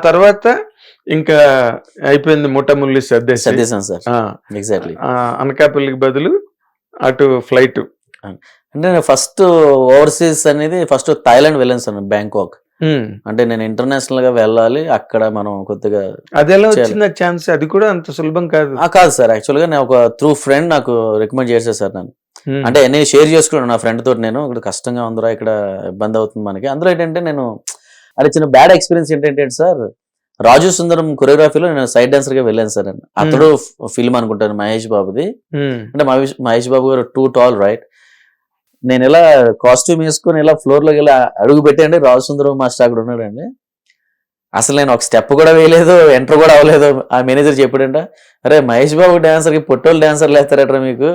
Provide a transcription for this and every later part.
తర్వాత ఇంకా అయిపోయింది ముఠాముల్లి సర్దేసి సర్దేశాను సార్. ఎగ్జాక్ట్లీ. అనకాపల్లికి బదులు అటు ఫ్లైట్. అంటే నేను ఫస్ట్ ఓవర్సీస్ అనేది ఫస్ట్ థాయిలాండ్ వెళ్ళాను సార్, బ్యాంకాక్. అంటే నేను ఇంటర్నేషనల్ గా వెళ్ళాలి, అక్కడ మనం కొద్దిగా అది ఎలా వచ్చింది ఛాన్స్? అది కూడా అంత సులభం కాదు. కాదు సార్, యాక్చువల్ గా నేను ఒక త్రూ ఫ్రెండ్ నాకు రికమెండ్ చేశారు సార్. నన్ను అంటే నేను షేర్ చేసుకున్నాను నా ఫ్రెండ్ తోటి. నేను ఇక్కడ కష్టంగా ఉందిరా, ఇక్కడ ఇబ్బంది అవుతుంది మనకి. అందులో ఏంటంటే నేను అంటే చిన్న బ్యాడ్ ఎక్స్పీరియన్స్ ఏంటంటే సార్, రాజు సుందరం కొరియోగ్రఫీలో నేను సైడ్ డాన్సర్ గా వెళ్ళాను సార్. నేను అతడు ఫిల్మ్ అనుకుంటాను మహేష్ బాబుది. అంటే మహేష్ బాబు గారు టూ టాల్ రైట్. నేను ఇలా కాస్ట్యూమ్ వేసుకుని ఇలా ఫ్లోర్ లోకి ఇలా అడుగు పెట్టండి, రాజు సుందరం మాస్టర్ అక్కడ ఉన్నాడండి. అసలు నేను ఒక స్టెప్ కూడా వేయలేదు, ఎంటర్ కూడా అవ్వలేదు. ఆ మేనేజర్ చెప్పాడంట, అరే మహేష్ బాబు డాన్సర్ కి పొట్టోళ్ళు డాన్సర్లు వేస్తారట మీకు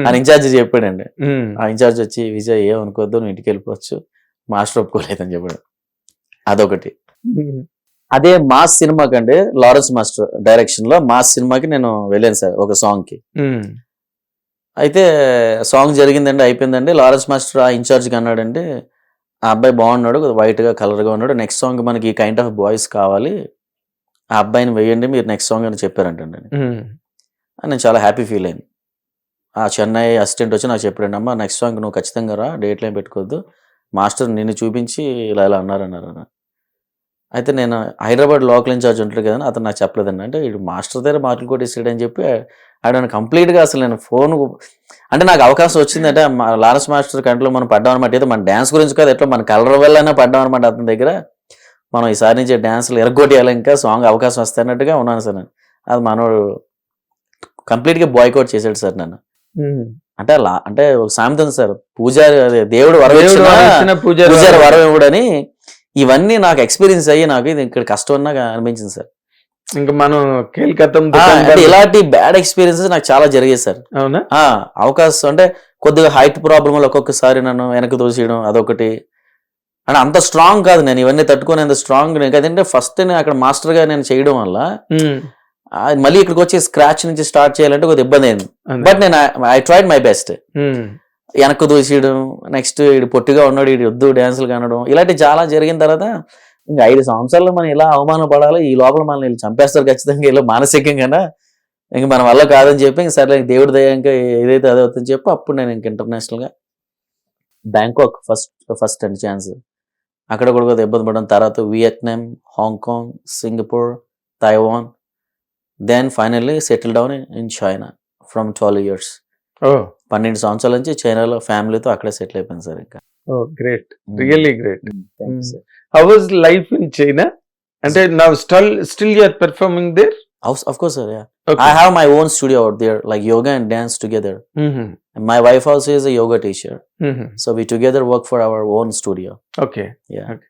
అని ఇన్ఛార్జ్ చెప్పాడండి. ఆ ఇన్ఛార్జ్ వచ్చి, విజయ్ ఏమనుకోవద్దు, నువ్వు ఇంటికి వెళ్ళిపోవచ్చు, మాస్టర్ ఒప్పుకోలేదని చెప్పాడు. అదొకటి. అదే మాస్ సినిమాకి అండి, లారెన్స్ మాస్టర్ డైరెక్షన్ లో మాస్ సినిమాకి నేను వెళ్ళాను సార్ ఒక సాంగ్ కి. అయితే సాంగ్ జరిగిందండి, అయిపోయిందండి. లారెన్స్ మాస్టర్ ఆ ఇన్ఛార్జ్కి అన్నాడండి, ఆ అబ్బాయి బాగున్నాడు, వైట్ గా కలర్ గా ఉన్నాడు, నెక్స్ట్ సాంగ్ మనకి ఈ కైండ్ ఆఫ్ బాయ్స్ కావాలి, ఆ అబ్బాయిని వేయండి మీరు నెక్స్ట్ సాంగ్ అని చెప్పారంటండి. నేను చాలా హ్యాపీ ఫీల్ అయ్యాను. ఆ చెన్నై అసిస్టెంట్ వచ్చి నాకు చెప్పాడండి, అమ్మ నెక్స్ట్ సాంగ్ నువ్వు ఖచ్చితంగా రా, డేట్ లైన్ పెట్టుకోవద్దు, మాస్టర్ నిన్ను చూపించి ఇలా ఇలా అన్నారు. అయితే నేను హైదరాబాద్ లోకల్ ఇన్ఛార్జ్ ఉంటాడు కదా, అతను నాకు చెప్పలేదండి. అంటే ఇటు మాస్టర్ దగ్గర మార్కులు కొట్టేసాడని చెప్పి ఆడ కంప్లీట్గా అసలు నేను ఫోన్ అంటే నాకు అవకాశం వచ్చిందంటే లారెన్స్ మాస్టర్ కంట్లో మనం పడ్డాం అనమాట. ఏదో మన డ్యాన్స్ గురించి కాదు, ఎట్లా మన కలర్ వల్లనే పడ్డాం అనమాట అతని దగ్గర. మనం ఈసారి నుంచి డ్యాన్స్లు ఎరగొట్టేయాలి, ఇంకా సాంగ్ అవకాశం వస్తాయన్నట్టుగా ఉన్నాను సార్ నేను. అది మనోడు కంప్లీట్గా బాయ్కౌట్ చేశాడు సార్ నన్ను. అంటే అంటే ఒక సామెత ఉంది సార్, పూజారి దేవుడు వరం పూజారి వరం ఇవ్వడని. ఇవన్నీ నాకు ఎక్స్పీరియన్స్ అయ్యి నాకు ఇది ఇక్కడ కష్టం అన్నగా అనిపించింది సార్. ఇంకా మనం ఇలాంటి బ్యాడ్ ఎక్స్పీరియన్సెస్ నాకు చాలా జరిగాయి సార్. అవునా? అవకాశం అంటే కొద్దిగా హైట్ ప్రాబ్లం వల్ల ఒక్కొక్కసారి నన్ను వెనక్కి తోసేయడం అదొకటి. అంటే అంత స్ట్రాంగ్ కాదు నేను, ఇవన్నీ తట్టుకునే అంత స్ట్రాంగ్ నేను కదంటే. ఫస్ట్ నేను అక్కడ మాస్టర్ గా నేను చేయడం వల్ల మళ్ళీ ఇక్కడికి వచ్చి స్క్రాచ్ నుంచి స్టార్ట్ చేయాలంటే కొద్దిగా ఇబ్బంది అయింది. బట్ నేను ఐ ట్రైడ్ మై బెస్ట్. వెనక్కు దూసేయడం, నెక్స్ట్ ఇడు పొట్టిగా ఉన్నాడు, ఇడు వద్దు డ్యాన్సులు కనడం, ఇలాంటివి చాలా జరిగిన తర్వాత ఇంకా 5 సంవత్సరాల్లో మనం ఇలా అవమానం పడాలి, ఈ లోపల మనల్ని వీళ్ళు చంపేస్తారు ఖచ్చితంగా, ఇలా మానసికంగా ఇంక మన వల్ల కాదని చెప్పి ఇంక సరే దేవుడి దయ ఇంకా ఏదైతే అదే అవుతుందని చెప్పి అప్పుడు నేను ఇంక ఇంటర్నేషనల్గా బ్యాంకాక్ ఫస్ట్ అండ్ ఛాన్స్ అక్కడ కూడా ఇబ్బంది పడడం. తర్వాత Vietnam, Hong Kong, Singapore, Taiwan, then finally settle down in China from 12 years. 12 సంవత్సరాల నుంచి చైనాలో ఫ్యామిలీతో అక్కడే సెటిల్ అయిపోయింది సార్. ఇంకా great, really great. How was life in China? And now still you are performing there? Of course, sir. Yeah. Okay. I have my own studio out there, like yoga and dance together. And my wife also is a yoga teacher. So we together work for our own studio. Okay. Yeah. Okay.